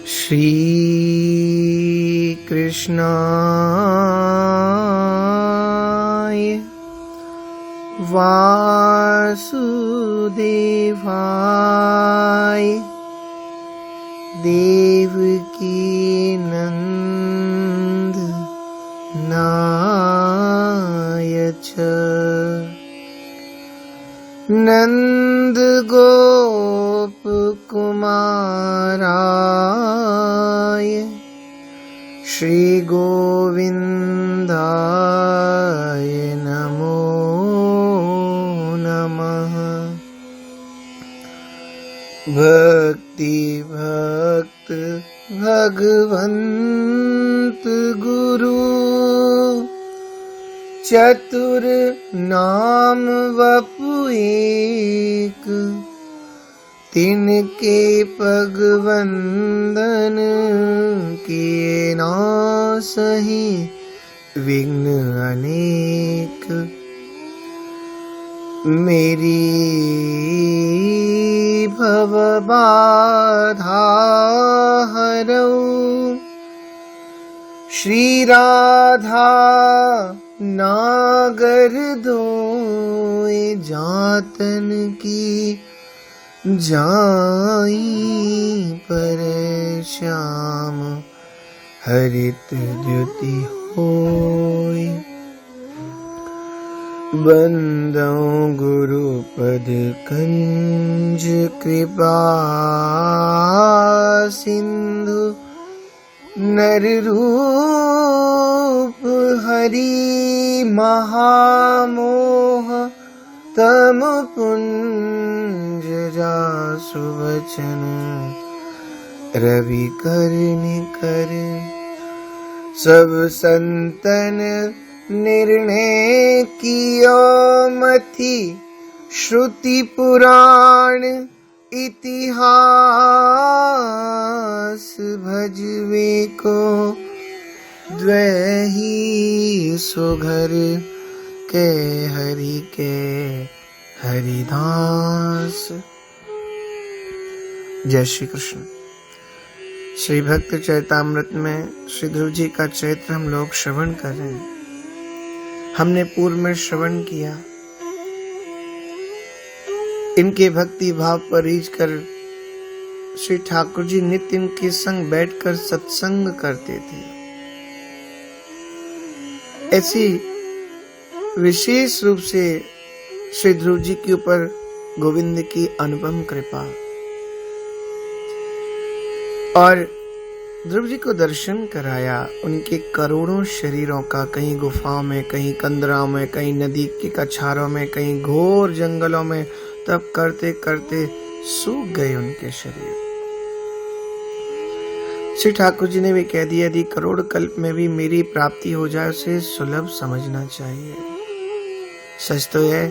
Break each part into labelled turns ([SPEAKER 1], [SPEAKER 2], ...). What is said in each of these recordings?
[SPEAKER 1] श्री कृष्णाय वासुदेवाय देवकी नंदनाय च नंद गोप कुमाराय श्री गोविंदाय नमो नमः। भक्ति भक्त भगवंत गुरु चतुर नाम वपु एक, तिनके पग वंदन किए नासहि विघ्न अनेक। मेरी भव बाधा हरौ श्री राधा नागर दोए जातन की जाई पर श्याम हरित द्युति होय। बंदौ गुरु पद कंज कृपा सिंधु नर रूप हरि महामोह तम पुंज जासु वचन रवि कर निकर। सब संतन निर्णय कियो मति श्रुति पुराण इतिहास भजवे को द्वही सुघर के हरिदास। जय श्री कृष्ण। श्री भक्त चरितामृत में श्री ध्रुव जी का चरित्र हम लोग श्रवण कर रहे हैं। हमने पूर्व में श्रवण किया, इनके भक्ति भाव पर रीझ कर श्री ठाकुर जी नित्य इनके संग बैठकर सत्संग करते थे। ऐसी विशेष रूप से श्री ध्रुव जी के ऊपर गोविंद की अनुपम कृपा। और ध्रुव जी को दर्शन कराया उनके करोड़ों शरीरों का, कहीं गुफाओं में, कहीं कंदराओं में, कहीं नदी के कछारों में, कहीं घोर जंगलों में। तब करते करते सूख गए उनके शरीर। श्री ठाकुर जी ने भी कह दिया, यदि करोड़ कल्प में भी मेरी प्राप्ति हो जाए उसे सुलभ समझना चाहिए। सच तो है,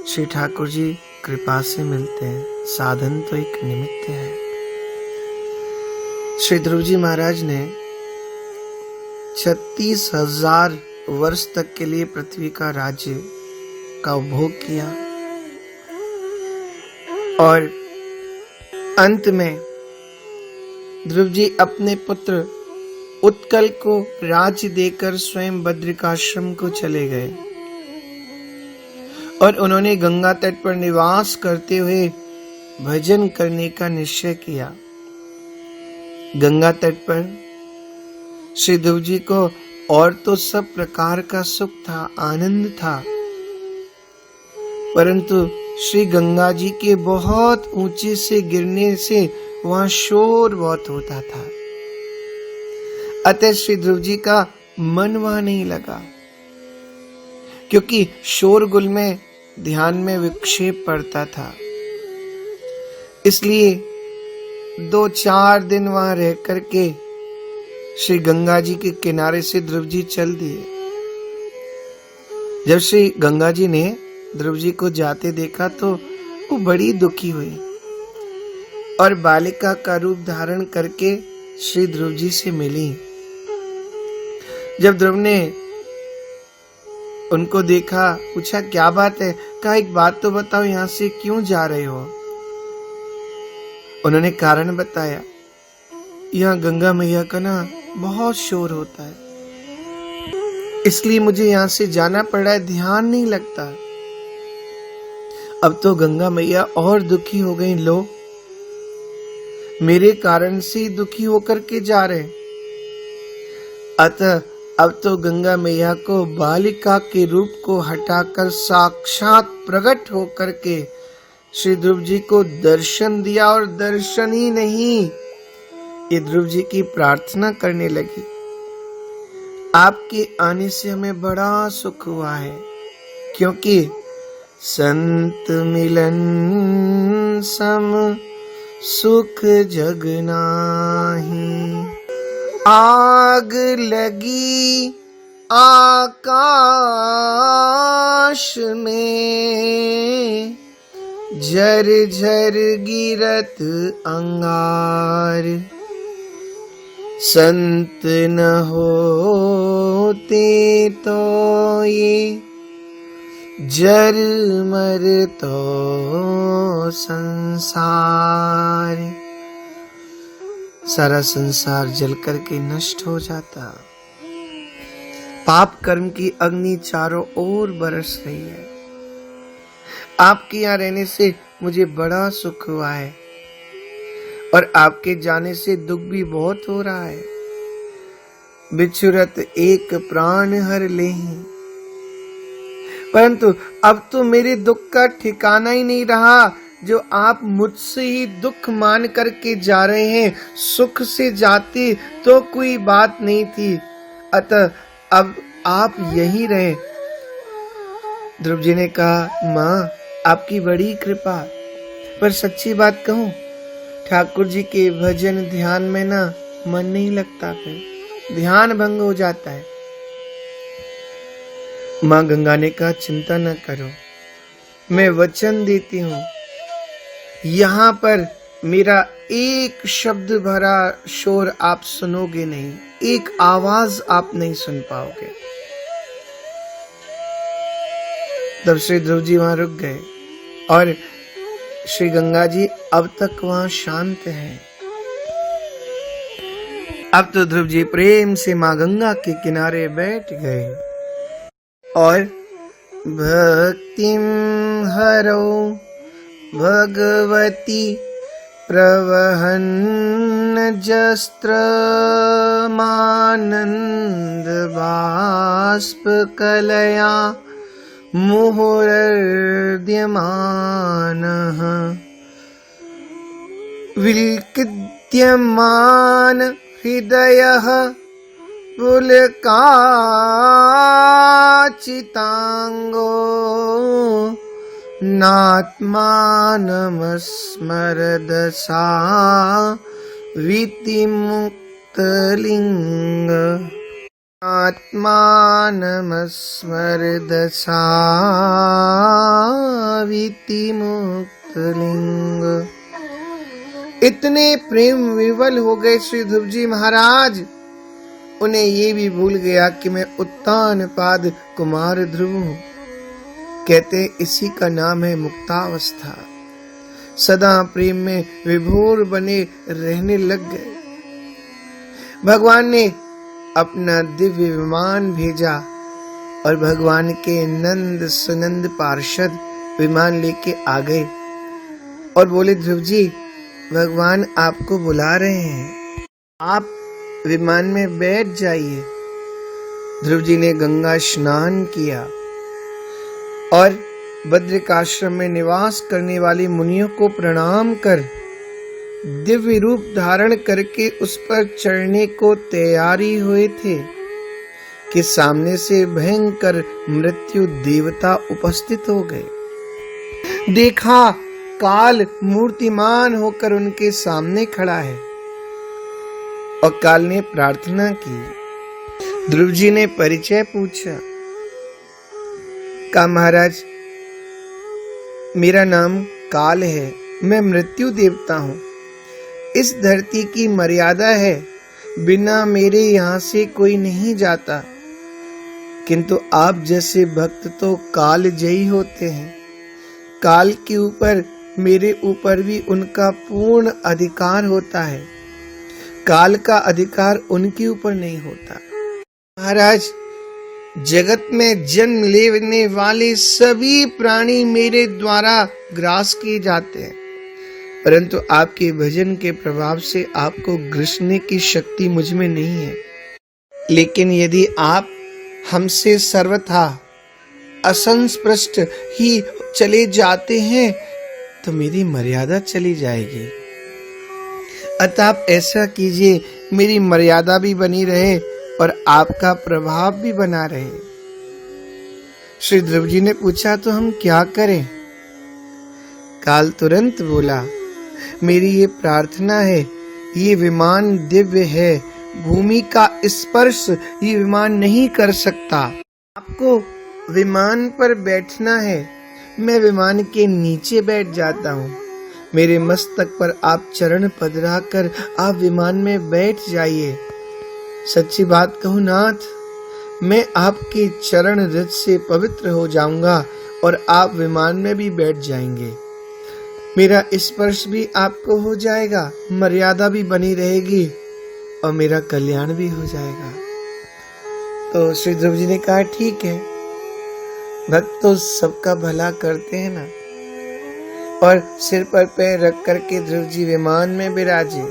[SPEAKER 1] श्री ठाकुर जी कृपा से मिलते हैं, साधन तो एक निमित्त है। श्री ध्रुव जी महाराज ने 36,000 वर्ष तक के लिए पृथ्वी का राज्य का उपभोग किया और अंत में ध्रुव जी अपने पुत्र उत्कल को राज्य देकर स्वयं बद्रिकाश्रम को चले गए और उन्होंने गंगा तट पर निवास करते हुए भजन करने का निश्चय किया। गंगा तट पर श्री ध्रुव जी को और तो सब प्रकार का सुख था, आनंद था, परंतु श्री गंगा जी के बहुत ऊंचे से गिरने से वहां शोर बहुत होता था। अतः श्री ध्रुव जी का मन वहां नहीं लगा, क्योंकि शोरगुल में ध्यान में विक्षेप पड़ता था। इसलिए 2-4 दिन वहां रह करके श्री गंगा जी के किनारे से ध्रुव जी चल दिए। जब श्री गंगा जी ने ध्रुव जी को जाते देखा तो वो बड़ी दुखी हुई और बालिका का रूप धारण करके श्री ध्रुव जी से मिली। जब ध्रुव ने उनको देखा, पूछा क्या बात है? कहा एक बात तो बताओ, यहाँ से क्यों जा रहे हो? उन्होंने कारण बताया। यहाँ गंगा मैया का ना बहुत शोर होता है, इसलिए मुझे यहाँ से जाना पड़ रहा है, ध्यान नहीं लगता। अब तो गंगा मैया और दुखी हो गई, लो मेरे कारण से दुखी होकर के जा रहे। अतः अब तो गंगा मैया को बालिका के रूप को हटाकर साक्षात प्रकट होकर के श्री ध्रुव जी को दर्शन दिया, और दर्शन ही नहीं, ये ध्रुव जी की प्रार्थना करने लगी, आपके आने से हमें बड़ा सुख हुआ है, क्योंकि संत मिलन सम सुख जग नाही, आग लगी आकाश में, झर झर गिरत अंगार, संत न होते तो ये जर मर तो संसार, सारा संसार जल करके नष्ट हो जाता। पाप कर्म की अग्नि चारों ओर बरस रही है। आपके यहाँ रहने से मुझे बड़ा सुख हुआ है, और आपके जाने से दुख भी बहुत हो रहा है। बिछुरत एक प्राण हर लेहि, परंतु अब तो मेरे दुख का ठिकाना ही नहीं रहा। जो आप मुझसे ही दुख मान करके जा रहे हैं, सुख से जाते तो कोई बात नहीं थी, अतः अब आप यहीं रहे। ध्रुव जी ने कहा, माँ आपकी बड़ी कृपा, पर सच्ची बात कहूं, ठाकुर जी के भजन ध्यान में ना मन नहीं लगता, फिर ध्यान भंग हो जाता है। माँ गंगा ने कहा, चिंता न करो, मैं वचन देती हूँ, यहाँ पर मेरा एक शब्द भरा शोर आप सुनोगे नहीं, एक आवाज आप नहीं सुन पाओगे। तब श्री ध्रुव जी वहां रुक गए, और श्री गंगा जी अब तक वहां शांत हैं। अब तो ध्रुव जी प्रेम से माँ गंगा के किनारे बैठ गए, और भक्तिम हरो भगवती प्रवहन जस्त्र मानंद बाष्प कलया मुहुर्द्यमानः विल्किद्यमान हृदयः पुलकाचितांगो नात्मानमस्मरदसा वितिमुक्तलिंग, आत्मानमस्मरदसा वितिमुक्तलिंग। इतने प्रेम विवल हो गए श्री ध्रुव जी महाराज, उन्हें ये भी भूल गया कि मैं उत्तान पाद कुमार ध्रुव हूं। कहते इसी का नाम है मुक्तावस्था। सदा प्रेम में विभोर बने रहने लग गए। भगवान ने अपना दिव्य विमान भेजा, और भगवान के नंद सुनंद पार्षद विमान लेके आ गए और बोले, ध्रुव जी भगवान आपको बुला रहे हैं, आप विमान में बैठ जाइए। ध्रुव जी ने गंगा स्नान किया, और बद्रिकाश्रम में निवास करने वाले मुनियों को प्रणाम कर दिव्य रूप धारण करके उस पर चढ़ने को तैयारी हुए थे कि सामने से भयंकर मृत्यु देवता उपस्थित हो गए। देखा काल मूर्तिमान होकर उनके सामने खड़ा है, और काल ने प्रार्थना की। ध्रुव जी ने परिचय पूछा, कहा महाराज मेरा नाम काल है, मैं मृत्यु देवता हूँ। इस धरती की मर्यादा है, बिना मेरे यहाँ से कोई नहीं जाता, किंतु आप जैसे भक्त तो काल जयी होते हैं। काल के ऊपर मेरे ऊपर भी उनका पूर्ण अधिकार होता है। काल का अधिकार उनके ऊपर नहीं होता। महाराज, जगत में जन्म लेने वाले सभी प्राणी मेरे द्वारा ग्रास किए जाते हैं, परंतु आपके भजन के प्रभाव से आपको ग्रसने की शक्ति मुझ में नहीं है। लेकिन यदि आप हमसे सर्वथा असंस्पृष्ट ही चले जाते हैं तो मेरी मर्यादा चली जाएगी। अतः आप ऐसा कीजिए, मेरी मर्यादा भी बनी रहे और आपका प्रभाव भी बना रहे। श्री ध्रुव जी ने पूछा, तो हम क्या करें? काल तुरंत बोला, मेरी ये प्रार्थना है, ये विमान दिव्य है, भूमि का स्पर्श ये विमान नहीं कर सकता। आपको विमान पर बैठना है, मैं विमान के नीचे बैठ जाता हूँ। मेरे मस्तक पर आप चरण पधरा कर आप विमान में बैठ जाइए। सच्ची बात कहूँ नाथ, मैं आपके चरण रज से पवित्र हो जाऊंगा और आप विमान में भी बैठ जाएंगे। मेरा स्पर्श भी आपको हो जाएगा, मर्यादा भी बनी रहेगी और मेरा कल्याण भी हो जाएगा। तो श्री ध्रुव जी ने कहा, ठीक है, भक्त तो सबका भला करते हैं ना। और सिर पर पैर रख करके ध्रुव जी विमान में विराजे।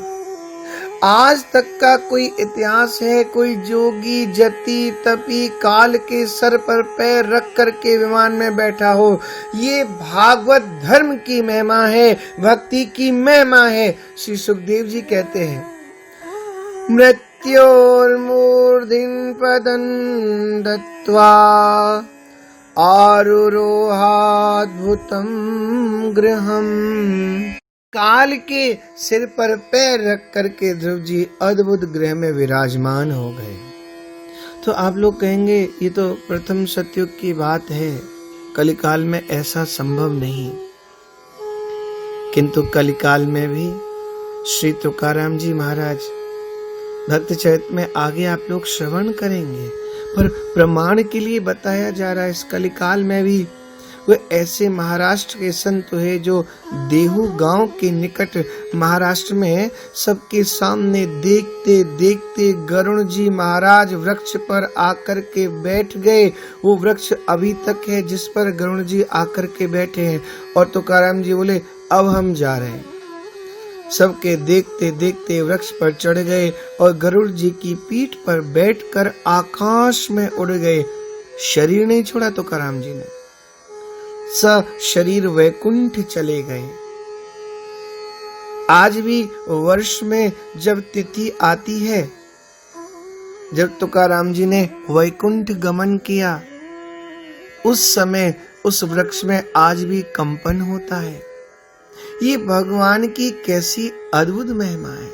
[SPEAKER 1] आज तक का कोई इतिहास है, कोई जोगी जति तपी काल के सर पर पैर रख करके विमान में बैठा हो? ये भागवत धर्म की महिमा है, भक्ति की महिमा है। श्री सुखदेव जी कहते हैं, मृत्योर्मूर्धिं पदं दत्त्वा आरुरोहाद्भुतं गृहम्। काल के सिर पर पैर रख करके ध्रुव जी अद्भुत गृह में विराजमान हो गए। तो आप लोग कहेंगे, ये तो प्रथम सतयुग की बात है, कलिकाल में ऐसा संभव नहीं। किंतु कलिकाल में भी श्री तुकाराम जी महाराज भक्त चरित में आगे आप लोग श्रवण करेंगे, पर प्रमाण के लिए बताया जा रहा है। इस कलिकाल में भी वे ऐसे महाराष्ट्र के संत है जो देहू गांव के निकट महाराष्ट्र में सबके सामने देखते देखते गरुण जी महाराज वृक्ष पर आकर के बैठ गए। वो वृक्ष अभी तक है जिस पर गरुण जी आकर के बैठे हैं। और तुकाराम जी बोले, अब हम जा रहे हैं। सबके देखते देखते वृक्ष पर चढ़ गए और गरुड़ जी की पीठ पर बैठकर आकाश में उड़ गए। शरीर नहीं छोड़ा तुकाराम जी ने, स शरीर वैकुंठ चले गए। आज भी वर्ष में जब तिथि आती है, जब तुकाराम जी ने वैकुंठ गमन किया, उस समय उस वृक्ष में आज भी कंपन होता है। ये भगवान की कैसी अद्भुत महिमा है।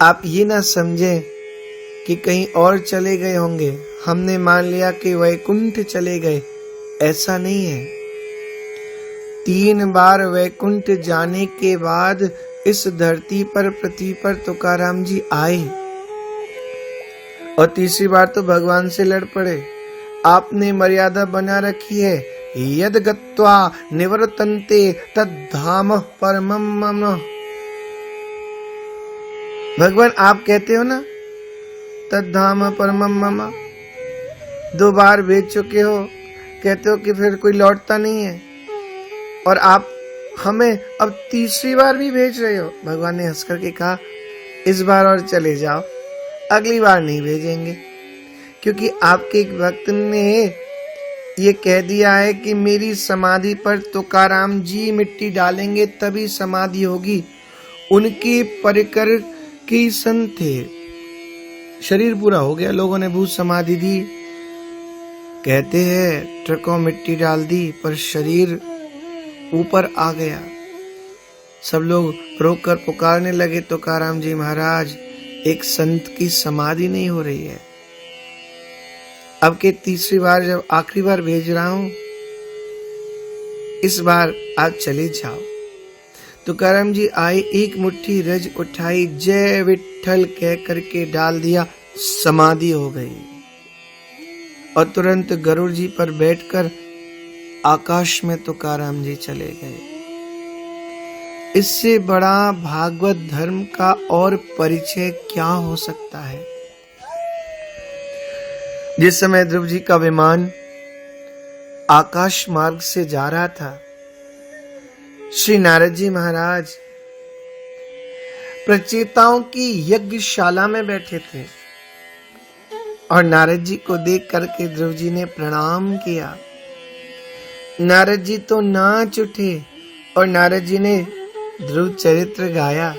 [SPEAKER 1] आप ये ना समझें कि कहीं और चले गए होंगे, हमने मान लिया कि वैकुंठ चले गए, ऐसा नहीं है। 3 बार वैकुंठ जाने के बाद इस धरती पर पृथ्वी पर तुकाराम जी आए और तीसरी बार तो भगवान से लड़ पड़े। आपने मर्यादा बना रखी है, यद गत्वा निवर्तन्ते तद्धाम परमं मम। भगवान आप कहते हो ना, तद्धाम परमं मम, 2 बार भेज चुके हो, कहते हो कि फिर कोई लौटता नहीं है, और आप हमें अब तीसरी बार भी भेज रहे हो। भगवान ने हंस करके कहा, इस बार और चले जाओ, अगली बार नहीं भेजेंगे, क्योंकि आपके एक भक्त ने ये कह दिया है कि मेरी समाधि पर तुकाराम जी मिट्टी डालेंगे तभी समाधि होगी। उनके परिकर के संत थे, शरीर पूरा हो गया, लोगों ने भूत समाधि दी। कहते हैं ट्रकों मिट्टी डाल दी, पर शरीर ऊपर आ गया। सब लोग रोक कर पुकारने लगे, तुकाराम जी महाराज, एक संत की समाधि नहीं हो रही है। अब के तीसरी बार जब आखिरी बार भेज रहा हूं, इस बार आप चले जाओ। तुकाराम जी आए, एक मुट्ठी रज उठाई, जय विठ्ठल कह करके डाल दिया, समाधि हो गई। और तुरंत गरुड़ जी पर बैठकर आकाश में तुकाराम जी चले गए। इससे बड़ा भागवत धर्म का और परिचय क्या हो सकता है। जिस समय ध्रुव जी का विमान आकाश मार्ग से जा रहा था, श्री नारद जी महाराज प्रचेताओं की यज्ञशाला में बैठे थे और नारद जी को देख करके ध्रुव जी ने प्रणाम किया। नारद जी तो नाच उठे और नारद जी ने ध्रुव चरित्र गाया।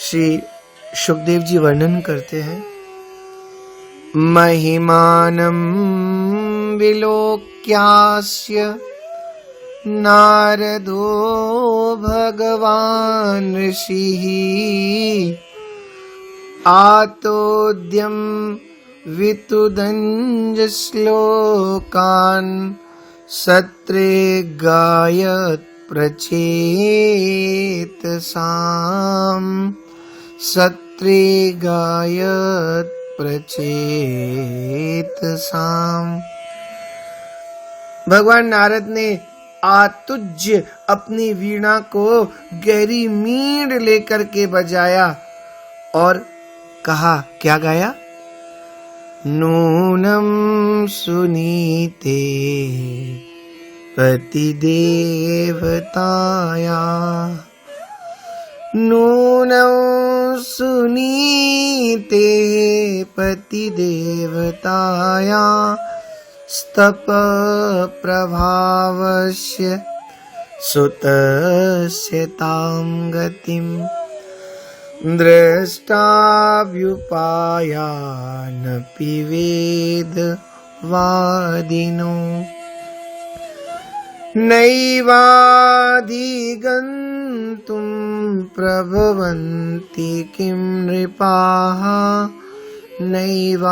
[SPEAKER 1] श्री सुखदेव जी वर्णन करते हैं, महिमानं विलोक्यास्य नारदो भगवान् ऋषिः आतोद्यं वितुदञ्ज श्लोकान् सत्रे गायत् प्रचेतसाम् सत्रे गायत् प्रचेतसाम्। भगवान नारद ने आतुज्य अपनी वीणा को गहरी मींड़ लेकर के बजाया और कहा, क्या गाया? नूनम सुनीते पतिदेवताया नूनं सुनीते पतिदेवताया स्तप प्रभावस्य सुतस्य तां गतिं द्रष्टाव्युपायानपि वेदवादिनो नैवाधिगन्तुं प्रभवन्ति किं नृपाः नैवाधिगन्तुं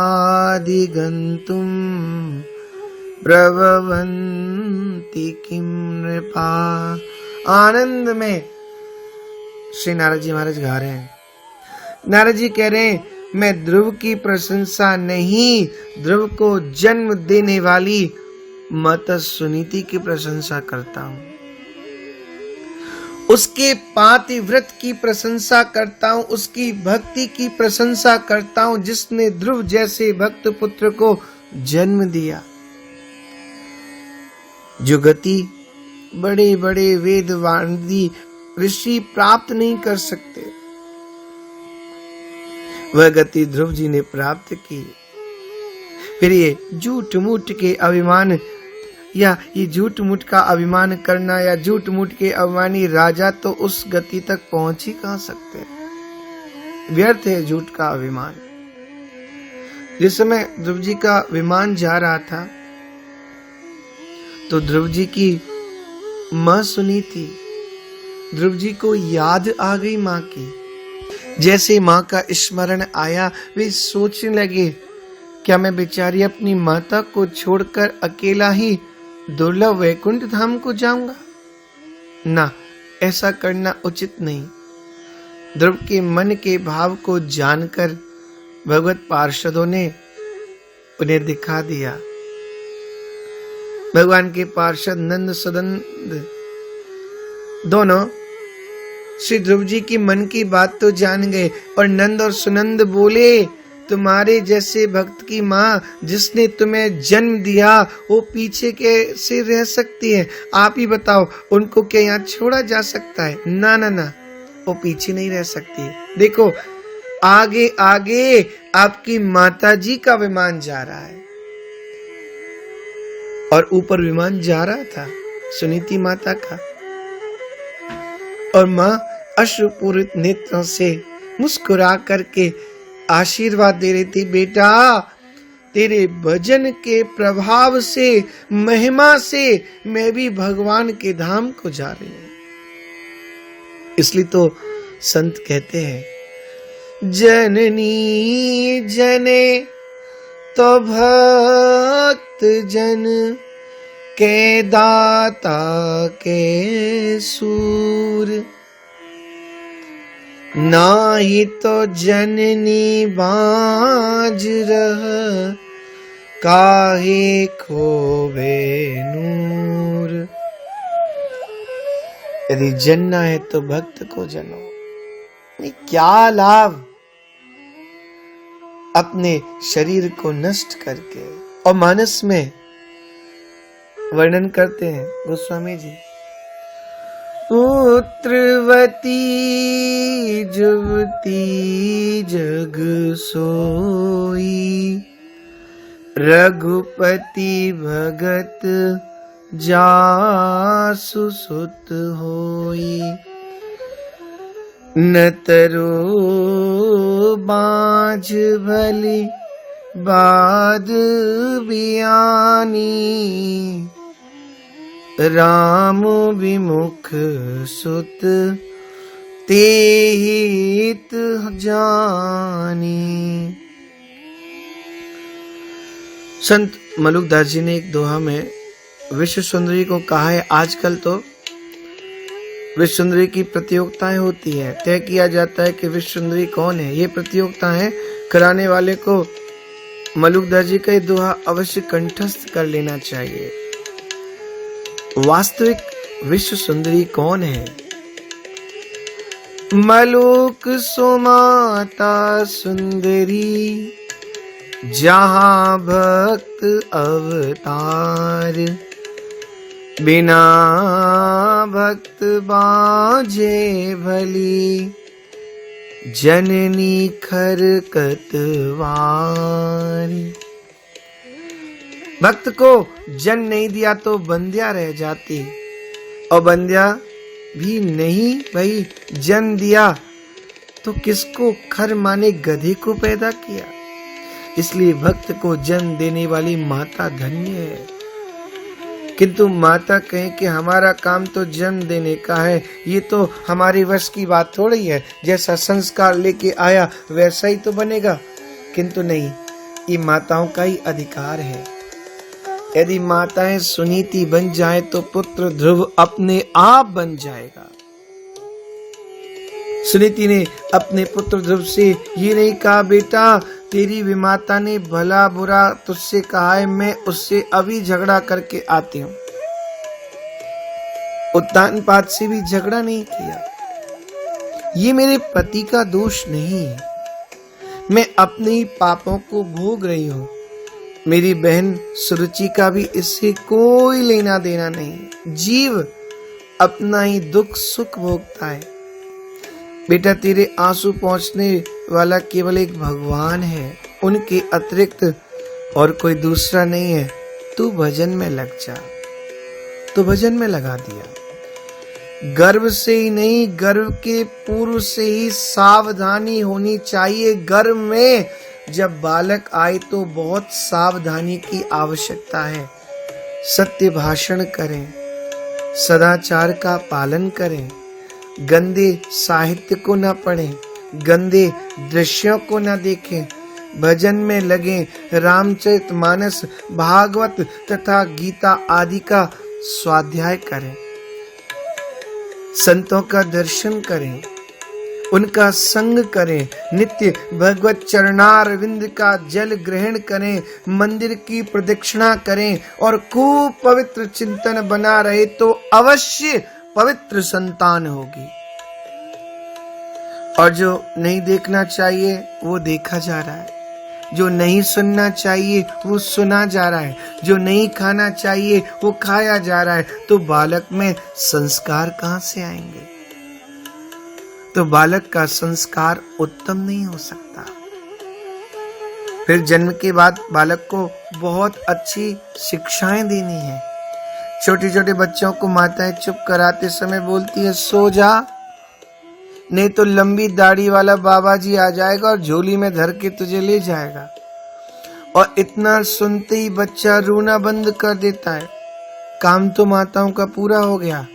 [SPEAKER 1] प्रभवन्ति किं नृपाः। आनंद में श्री नारद जी महाराज गा रहे हैं। नारद जी कह रहे हैं, मैं ध्रुव की प्रशंसा नहीं, ध्रुव को जन्म देने वाली माता सुनीति की प्रशंसा करता हूं, उसके पातिव्रत की प्रशंसा करता हूं, उसकी भक्ति की प्रशंसा करता हूं, जिसने ध्रुव जैसे भक्त पुत्र को जन्म दिया। जो गति बड़े बड़े वेदवादी ऋषि प्राप्त नहीं कर सकते, वह गति ध्रुव जी ने प्राप्त की। फिर ये झूठ मूठ के अभिमान या ये झूठ मूठ का अभिमान करना या झूठ मूठ के अभिमानी राजा तो उस गति तक पहुंच ही कहां सकते। व्यर्थ है झूठ का अभिमान। जिस समय ध्रुव जी का विमान जा रहा था तो ध्रुव जी की मां सुनी थी। ध्रुव जी को याद आ गई मां की। जैसे मां का स्मरण आया, वे सोचने लगे, क्या मैं बेचारी अपनी माता को छोड़कर अकेला ही दुर्लभ वैकुंठ धाम को जाऊंगा? ना, ऐसा करना उचित नहीं। ध्रुव के मन के भाव को जानकर भगवत पार्षदों ने उन्हें दिखा दिया। भगवान के पार्षद नंद सदन दोनों श्री ध्रुव जी की मन की बात तो जान गए और नंद और सुनंद बोले, तुम्हारे जैसे भक्त की माँ जिसने तुम्हें जन्म दिया वो पीछे कैसे रह सकती है? आप ही बताओ, उनको क्या यहाँ छोड़ा जा सकता है? ना ना ना, वो पीछे नहीं रह सकती। देखो आगे आगे आपकी माता जी का विमान जा रहा है और ऊपर विमान जा रहा था सुनीति माता का, और माँ अश्रुपूरित नेत्रों से मुस्कुरा करके आशीर्वाद दे रही थी, बेटा तेरे भजन के प्रभाव से, महिमा से मैं भी भगवान के धाम को जा रही हूं। इसलिए तो संत कहते हैं, जननी जने तो भक्त जन के दाता के सूर, नाही तो जननी बाज रह काहे खोवे नूर। यदि जनना है तो भक्त को जनो। ये क्या लाभ अपने शरीर को नष्ट करके। और मानस में वर्णन करते हैं गोस्वामी जी, पुत्रवती जुवती जग सोई, रघुपति भगत जासु सुत होई, न तरो बाझ भली बाद बियानी, राम विमुख सुत तेहित जानी। संत मलुकदास जी ने एक दोहा में विश्व सुंदरी को कहा है। आजकल तो विश्व सुंदरी की प्रतियोगिताएं होती है, तय किया जाता है कि विश्व सुंदरी कौन है। ये प्रतियोगिताएं कराने वाले को मलुकदास जी का ये दोहा अवश्य कंठस्थ कर लेना चाहिए। वास्तविक विश्व सुंदरी कौन है? मलुक सुमाता सुंदरी, जहां भक्त अवतार, बिना भक्त बाजे भली, जननी खरकतवार। भक्त को जन नहीं दिया तो बंध्या रह जाती, और बंध्या भी नहीं भाई जन दिया तो किसको खर माने गधे को पैदा किया। इसलिए भक्त को जन्म देने वाली माता धन्य है। किंतु माता कहे कि हमारा काम तो जन्म देने का है, ये तो हमारी वश की बात थोड़ी है, जैसा संस्कार लेके आया वैसा ही तो बनेगा। किंतु नहीं, ये माताओं का ही अधिकार है। यदि माताएं सुनीति बन जाए तो पुत्र ध्रुव अपने आप बन जाएगा। सुनीति ने अपने पुत्र ध्रुव से ये नहीं कहा, बेटा तेरी विमाता ने भला बुरा तुझसे कहा है, मैं उससे अभी झगड़ा करके आती हूँ। उत्तानपाद से भी झगड़ा नहीं किया। ये मेरे पति का दोष नहीं है, मैं अपने ही पापों को भोग रही हूँ। मेरी बहन सुरुचि का भी इससे कोई लेना देना नहीं। जीव अपना ही दुख सुख भोगता है। बेटा तेरे आंसू पहुंचने वाला केवल एक भगवान है, उनके अतिरिक्त और कोई दूसरा नहीं है। तू भजन में लग जा। तो भजन में लगा दिया। गर्भ से ही नहीं, गर्भ के पूर्व से ही सावधानी होनी चाहिए। गर्भ में जब बालक आए तो बहुत सावधानी की आवश्यकता है। सत्य भाषण करें, सदाचार का पालन करें, गंदे साहित्य को न पढ़ें, गंदे दृश्यों को न देखें, भजन में लगें, रामचरितमानस, भागवत तथा गीता आदि का स्वाध्याय करें, संतों का दर्शन करें, उनका संग करें, नित्य भगवत चरणारविंद का जल ग्रहण करें, मंदिर की प्रदक्षिणा करें और खूब पवित्र चिंतन बना रहे तो अवश्य पवित्र संतान होगी। और जो नहीं देखना चाहिए वो देखा जा रहा है, जो नहीं सुनना चाहिए वो सुना जा रहा है, जो नहीं खाना चाहिए वो खाया जा रहा है। तो बालक में संस्कार कहां से आएंगे? तो बालक का संस्कार उत्तम नहीं हो सकता। फिर जन्म के बाद बालक को बहुत अच्छी शिक्षाएं देनी है। छोटे छोटे बच्चों को माताएं चुप कराते समय बोलती है, सो जा, नहीं तो लंबी दाढ़ी वाला बाबा जी आ जाएगा और झोली में धर के तुझे ले जाएगा। और इतना सुनते ही बच्चा रोना बंद कर देता है। काम तो माताओं का पूरा हो गया,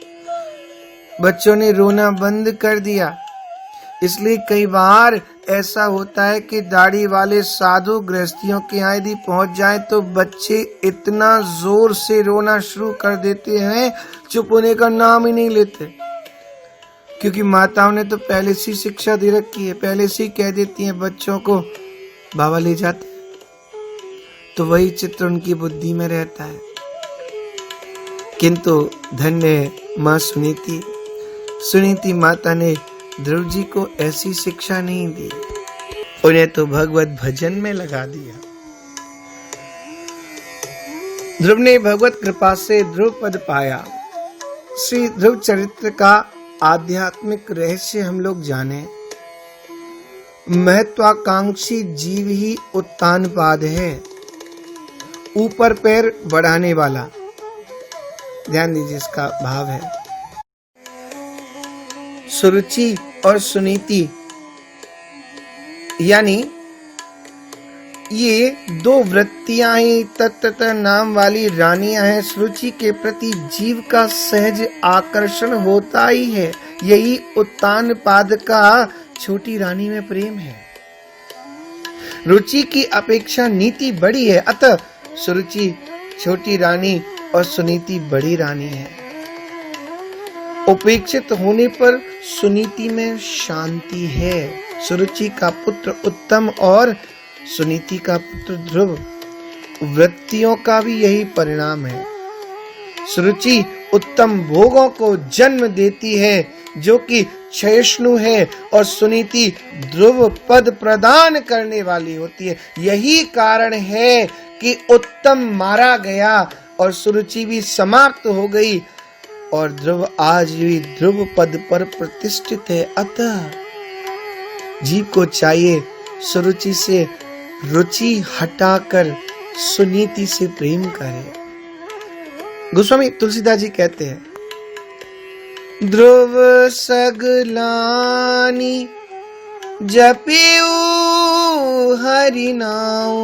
[SPEAKER 1] बच्चों ने रोना बंद कर दिया। इसलिए कई बार ऐसा होता है कि दाढ़ी वाले साधु गृहस्थियों के यहाँ यदि पहुंच जाए तो बच्चे इतना जोर से रोना शुरू कर देते हैं, चुप होने का नाम ही नहीं लेते। क्योंकि माताओं ने तो पहले से शिक्षा दे रखी है, पहले से कह देती हैं बच्चों को बाबा ले जाते, तो वही चित्र उनकी बुद्धि में रहता है। किंतु धन्य माँ सुनीति, सुनीति माता ने ध्रुव जी को ऐसी शिक्षा नहीं दी, उन्हें तो भगवत भजन में लगा दिया। ध्रुव ने भगवत कृपा से ध्रुव पद पाया। श्री ध्रुव चरित्र का आध्यात्मिक रहस्य हम लोग जाने। महत्वाकांक्षी जीव ही उत्तानपाद है, ऊपर पैर बढ़ाने वाला। ध्यान दीजिए, इसका भाव है सुरुचि और सुनीति, यानी ये दो वृत्तियां ही तत्त नाम वाली रानियां हैं। सुरुचि के प्रति जीव का सहज आकर्षण होता ही है। यही उत्तानपाद का छोटी रानी में प्रेम है। रुचि की अपेक्षा नीति बड़ी है, अतः सुरुचि छोटी रानी और सुनीति बड़ी रानी है। उपेक्षित होने पर सुनीति में शांति है। सुरुचि का पुत्र उत्तम और सुनीति का पुत्र ध्रुव, वृत्तियों का भी यही परिणाम है। सुरुचि उत्तम भोगों को जन्म देती है जो कि क्षयिष्णु है, और सुनीति ध्रुव पद प्रदान करने वाली होती है। यही कारण है कि उत्तम मारा गया और सुरुचि भी समाप्त हो गई, और ध्रुव आज भी ध्रुव पद पर प्रतिष्ठित है। अतः जीव को चाहिए सुरुचि से रुचि हटाकर सुनीति से प्रेम करे। गोस्वामी तुलसीदास जी कहते हैं, ध्रुव सगलानी जपिऊ हरि नाम,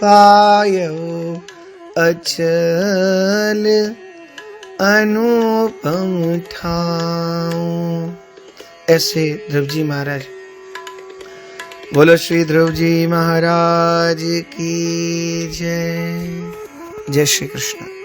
[SPEAKER 1] पायो अचल अनुपम ठाऊ। ऐसे ध्रुव जी महाराज। बोलो श्री ध्रुव जी महाराज की जय। जय श्री कृष्ण।